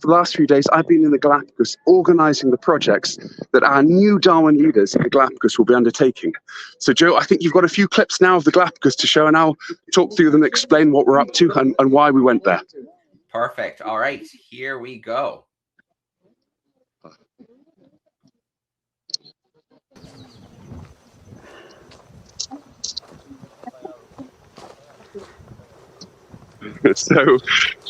for the last few days, I've been in the Galapagos organising the projects that our new Darwin leaders in the Galapagos will be undertaking. So, Joe, I think you've got a few clips now of the Galapagos to show, and I'll talk through them and explain what we're up to and why we went there. Perfect. All right, here we go. So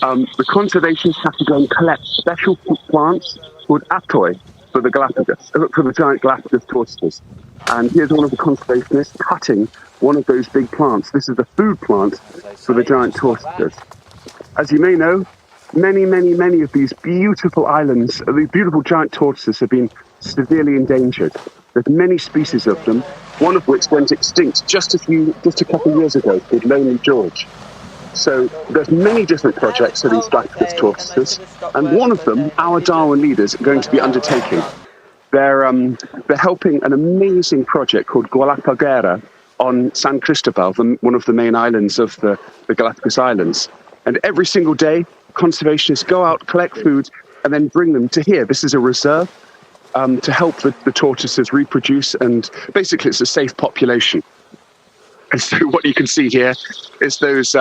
the conservationists have to go and collect special plants called atoi for the Galapagos, for the giant Galapagos tortoises. And here's one of the conservationists cutting one of those big plants. This is the food plant for the giant tortoises. As you may know, many of these beautiful islands, these beautiful giant tortoises have been severely endangered. There's many species of them, one of which went extinct just a couple of years ago, called Lonely George. So there's many different projects for these Galapagos tortoises, and one of them, our Darwin leaders are going to be undertaking. They're helping an amazing project called Galapagos on San Cristobal, one of the main islands of the Galapagos Islands. And every single day, conservationists go out, collect food, and then bring them to here. This is a reserve to help the tortoises reproduce, and basically it's a safe population. And so what you can see here is those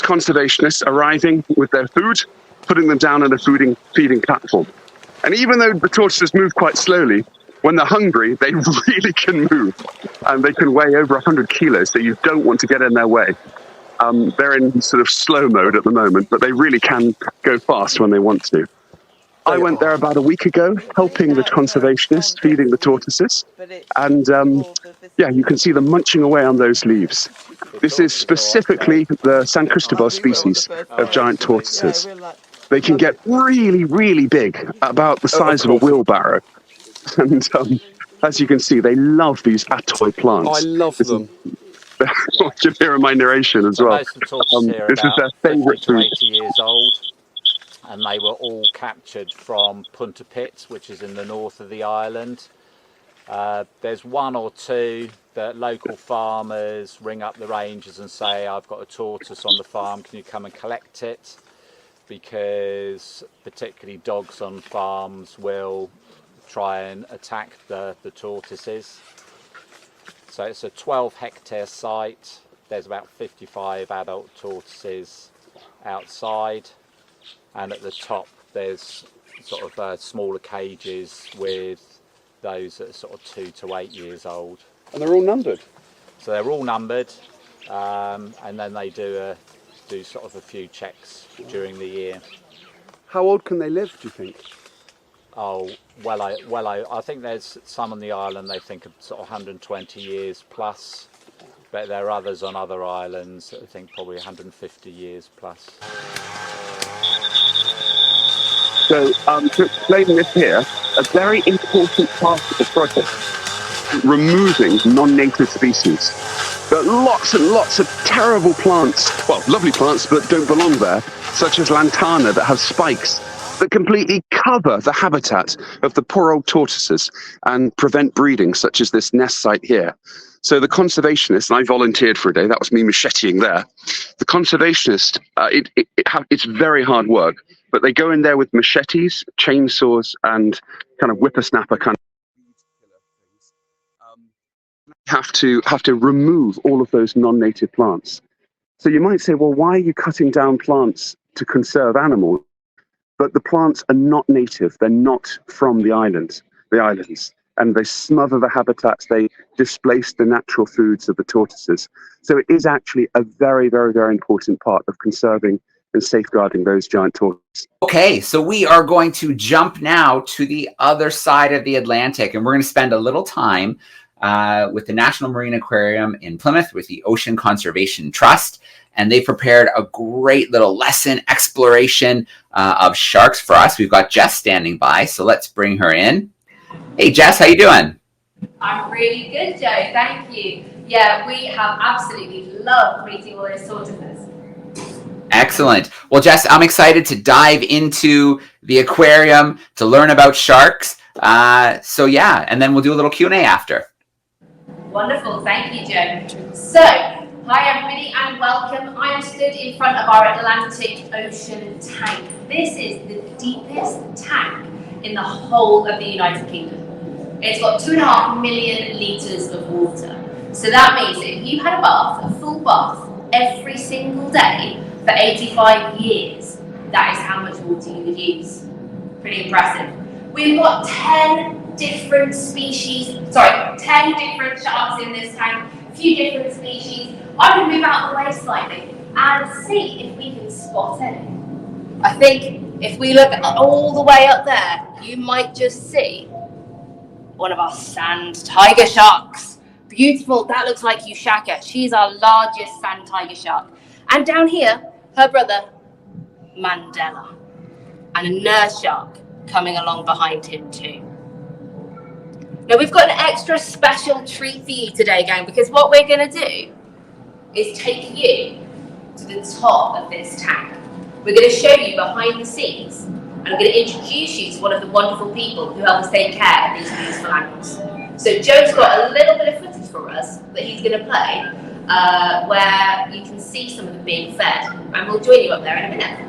conservationists arriving with their food, putting them down on a feeding platform. And even though the tortoises move quite slowly, when they're hungry, they really can move. And they can weigh over 100 kilos, so you don't want to get in their way. They're in sort of slow mode at the moment, but they really can go fast when they want to. I went there about a week ago, helping the conservationists, feeding the tortoises. And yeah, you can see them munching away on those leaves. This is specifically the San Cristobal species of giant tortoises. They can get really big, about the size of a wheelbarrow. And as you can see, they love these atoi plants. I love them. You can hear in my narration as well. This is their favourite food. 80 years old. And they were all captured from Punta Pit, which is in the north of the island. There's one or two that local farmers ring up the rangers and say, I've got a tortoise on the farm, can you come and collect it? Because particularly dogs on farms will try and attack the tortoises. So it's a 12-hectare site. There's about 55 adult tortoises outside. And at the top, there's sort of smaller cages with those that are sort of 2 to 8 years old. And they're all numbered? So they're all numbered, and then they do sort of a few checks during the year. How old can they live, do you think? Oh, I think there's some on the island they think of sort of 120 years plus, but there are others on other islands that I think probably 150 years plus. So to explain this here, a very important part of the project, removing non-native species. There are lots and lots of terrible plants, well, lovely plants, but don't belong there, such as lantana that have spikes that completely cover the habitat of the poor old tortoises and prevent breeding, such as this nest site here. So the conservationists, and I volunteered for a day, that was me macheting there. The conservationists, it's very hard work, but they go in there with machetes, chainsaws, and kind of whippersnapper kind of have to remove all of those non-native plants. So you might say, well, why are you cutting down plants to conserve animals? But the plants are not native. They're not from the islands, and they smother the habitats. They displace the natural foods of the tortoises. So it is actually a very, very, very important part of conserving and safeguarding those giant tortoises. Okay, so we are going to jump now to the other side of the Atlantic, and we're going to spend a little time with the National Marine Aquarium in Plymouth with the Ocean Conservation Trust. And they prepared a great little lesson exploration of sharks for us. We've got Jess standing by, so let's bring her in. Hey, Jess, how you doing? I'm really good, Joe. Thank you. Yeah, we have absolutely loved meeting all those tortoises. Excellent. Well, Jess, I'm excited to dive into the aquarium to learn about sharks. So yeah, and then we'll do a little Q&A after. Wonderful. Thank you, Joe. So Hi everybody and welcome. I am stood in front of our Atlantic Ocean tank. This is the deepest tank in the whole of the United Kingdom. It's got 2.5 million litres of water. So that means that if you had a bath, a full bath, every single day for 85 years, that is how much water you would use. Pretty impressive. We've got 10 different sharks in this tank, a few different species. I'm going to move out of the way slightly and see if we can spot any. I think if we look all the way up there, you might just see one of our sand tiger sharks. Beautiful, that looks like Ushaka. She's our largest sand tiger shark. And down here, her brother, Mandela. And a nurse shark coming along behind him too. Now we've got an extra special treat for you today, gang, because what we're going to do is take you to the top of this tank. We're going to show you behind the scenes, and I'm going to introduce you to one of the wonderful people who help us take care of these beautiful animals. So Joe's got a little bit of footage for us that he's going to play, where you can see some of them being fed, and we'll join you up there in a minute.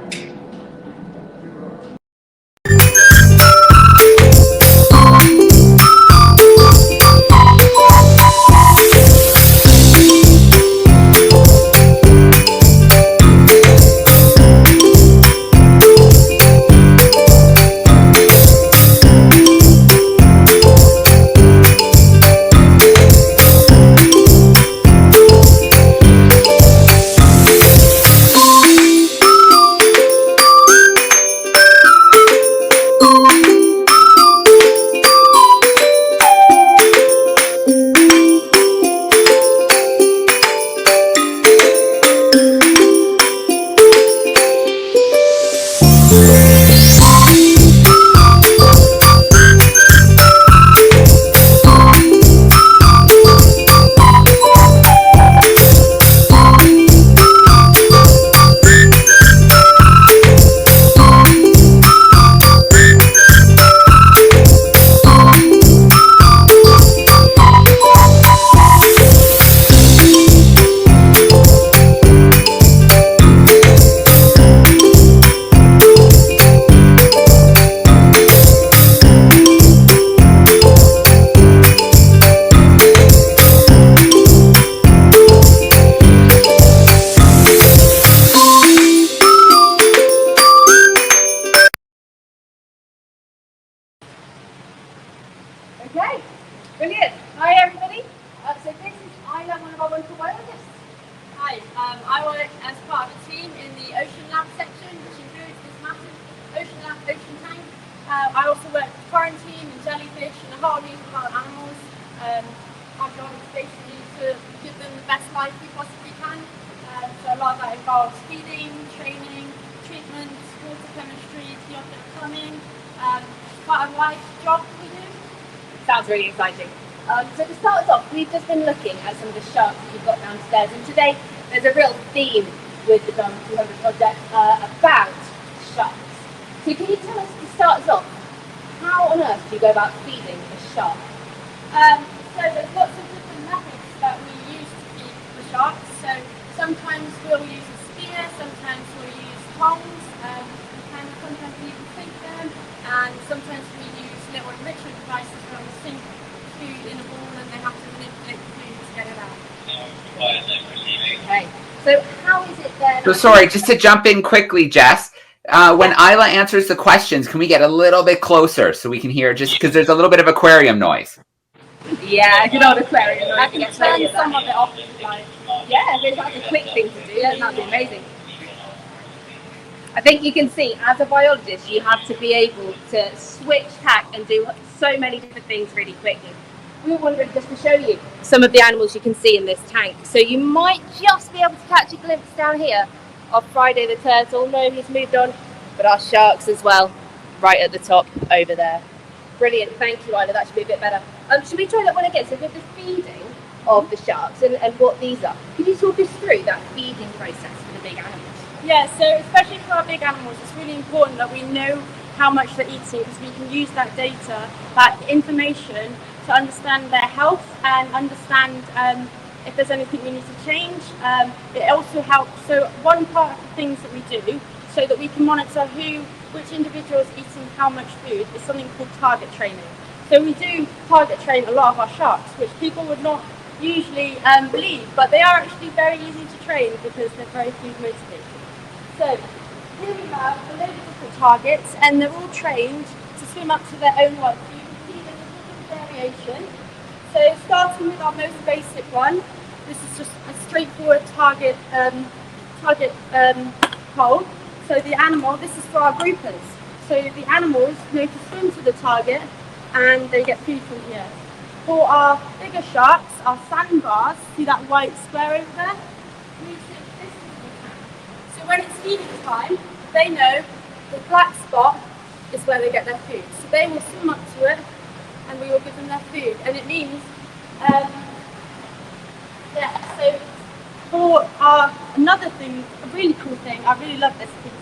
Okay, brilliant. Hi everybody. So this is Isla, one of our wonderful biologists. Hi, I work as part of a team in the Ocean Lab section, which includes this massive Ocean Lab ocean tank. I also work with quarantine and jellyfish and a whole range of other animals. Our job is basically to give them the best life we possibly can. So a lot of that involves feeding, training, treatment, water chemistry, the odd bit of plumbing. Quite a wide job we do. Sounds really exciting. So to start us off, we've just been looking at some of the sharks that you've got downstairs, and today there's a real theme with the Dom 200 project about sharks. So can you tell us, to start us off, how on earth do you go about feeding a shark? So there's lots of different methods that we use to feed the sharks. So sometimes we'll use a spear, sometimes we'll use tongs, sometimes we even sink them, and sometimes we use little enrichment devices where we sink food in a bowl and they have to manipulate the food to get it out. Okay, so how is it then? So sorry, just to jump in quickly, Jess. When Isla answers the questions, can we get a little bit closer so we can hear, just because there's a little bit of aquarium noise? Yeah, good old aquarium. I can turn some of it off if you like. Yeah, if that's a quick thing to do, then that'd be amazing. I think you can see, as a biologist, you have to be able to switch tack and do so many different things really quickly. We were wondering just to show you some of the animals you can see in this tank. So you might just be able to catch a glimpse down here of Friday the turtle. No, he's moved on, but our sharks as well, right at the top over there. Brilliant, thank you, Isla, that should be a bit better. Should we try that one again? So with the feeding of the sharks and what these are, could you talk us through that feeding process for the big animals? Yeah, so especially for our big animals, it's really important that we know how much they're eating, because we can use that data, that information, to understand their health and understand if there's anything we need to change. It also helps, so one part of the things that we do so that we can monitor which individual is eating how much food is something called target training. So we do target train a lot of our sharks, which people would not usually believe, but they are actually very easy to train because they're very food motivated. So here we have a load of different targets, and they're all trained to swim up to their own height. So you can see there's a little variation. So starting with our most basic one, this is just a straightforward target hole. So the animal, this is for our groupers. So the animals know to swim to the target and they get food from here. For our bigger sharks, our sandbars, see that white square over there? Move it this as we can. So when it's feeding time, they know the black spot is where they get their food. So they will swim up to it and we will give them their food. And it means, so for another thing, a really cool thing, I really love this piece,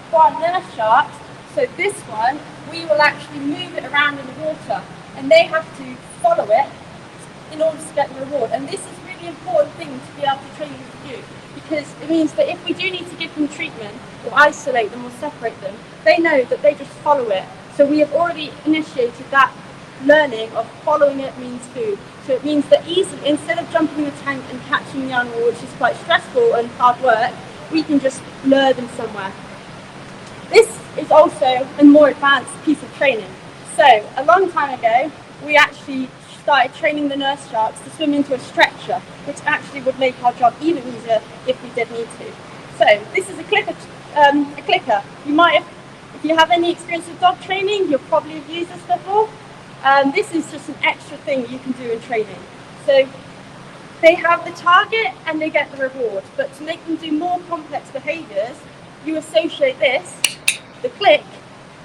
for our nurse sharks, so this one, we will actually move it around in the water and they have to follow it in order to get the reward. And this is a really important thing to be able to train them to do, because it means that if we do need to give them treatment or isolate them or separate them, they know that they just follow it. So we have already initiated that learning of following it means food. So it means that easily, instead of jumping in the tank and catching the animal, which is quite stressful and hard work, we can just lure them somewhere. This is also a more advanced piece of training. So a long time ago, we actually started training the nurse sharks to swim into a stretcher, which actually would make our job even easier if we did need to. So this is a clicker. You might have, if you have any experience with dog training, you'll probably have used this before. This is just an extra thing you can do in training. So they have the target and they get the reward, but to make them do more complex behaviours, you associate this, the click,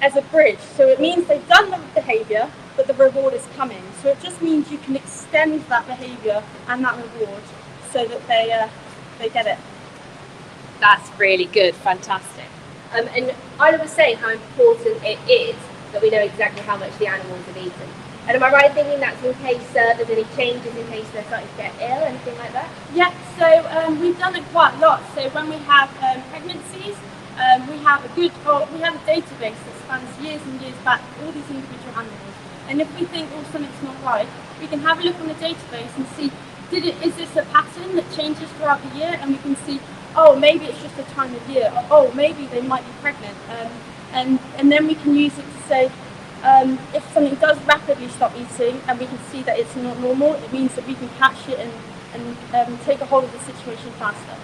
as a bridge. So it means they've done the behaviour, but the reward is coming. So it just means you can extend that behaviour and that reward so that they get it. That's really good, fantastic. And Ida was saying how important it is that we know exactly how much the animals have eaten. And am I right in thinking that's in case there's any changes, in case they're starting to get ill, anything like that? Yeah, so we've done it quite a lot. So when we have pregnancies, we have a database that spans years and years back, all these individual animals. And if we think, oh, something's not right, we can have a look on the database and see, is this a pattern that changes throughout the year? And we can see, oh, maybe it's just a time of year, or oh, maybe they might be pregnant. And then we can use it to say, if something does rapidly stop eating and we can see that it's not normal, it means that we can catch it and take a hold of the situation faster.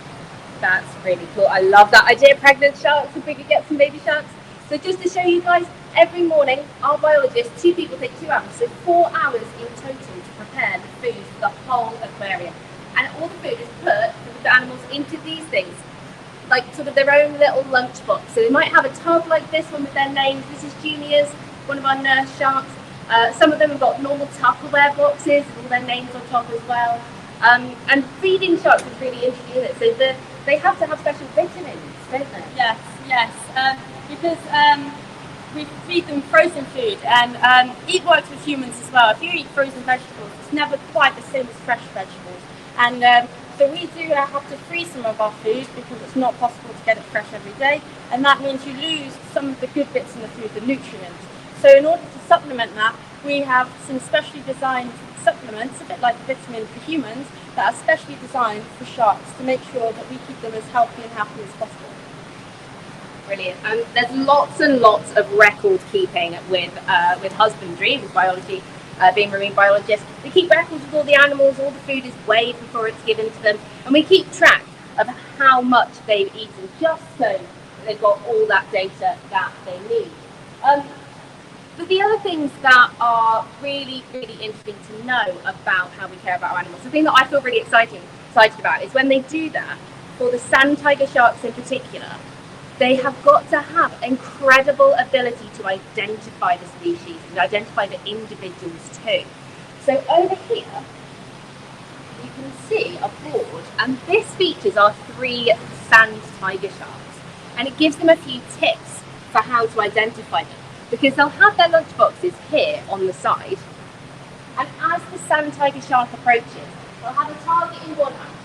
That's really cool. I love that idea. Pregnant sharks, if we could get some baby sharks. So just to show you guys, every morning our biologists, 2 people take 2 hours, so 4 hours in total to prepare the food for the whole aquarium. And all the food is put for the animals into these things, like sort of their own little lunchbox. So they might have a tub like this one with their names. This is Junior's, one of our nurse sharks. Some of them have got normal Tupperware boxes with all their names on top as well. And feeding sharks is really interesting, isn't it? So they have to have special vitamins, don't they? Yes. Because we feed them frozen food, and it works with humans as well. If you eat frozen vegetables, it's never quite the same as fresh vegetables. And so we do have to freeze some of our food because it's not possible to get it fresh every day, and that means you lose some of the good bits in the food, the nutrients. So in order to supplement that, we have some specially designed supplements, a bit like a vitamin for humans, that are specially designed for sharks to make sure that we keep them as healthy and happy as possible. Brilliant. And there's lots and lots of record keeping with husbandry, with biology, being marine biologists. We keep records of all the animals, all the food is weighed before it's given to them, and we keep track of how much they've eaten, just so that they've got all that data that they need. But the other things that are really, really interesting to know about how we care about our animals, the thing that I feel really excited about is when they do that, for the sand tiger sharks in particular, they have got to have incredible ability to identify the species and identify the individuals too. So over here, you can see a board, and this features our 3 sand tiger sharks, and it gives them a few tips for how to identify them, because they'll have their lunch boxes here on the side, and as the sand tiger shark approaches, They'll have a target in one hand.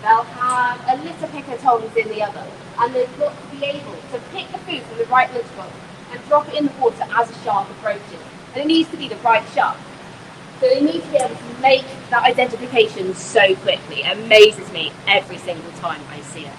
They'll have a litter picker tongs in the other. And they've got to be able to pick the food from the right lunchbox and drop it in the water as a shark approaches. And it needs to be the right shark. So they need to be able to make that identification so quickly. It amazes me every single time I see it.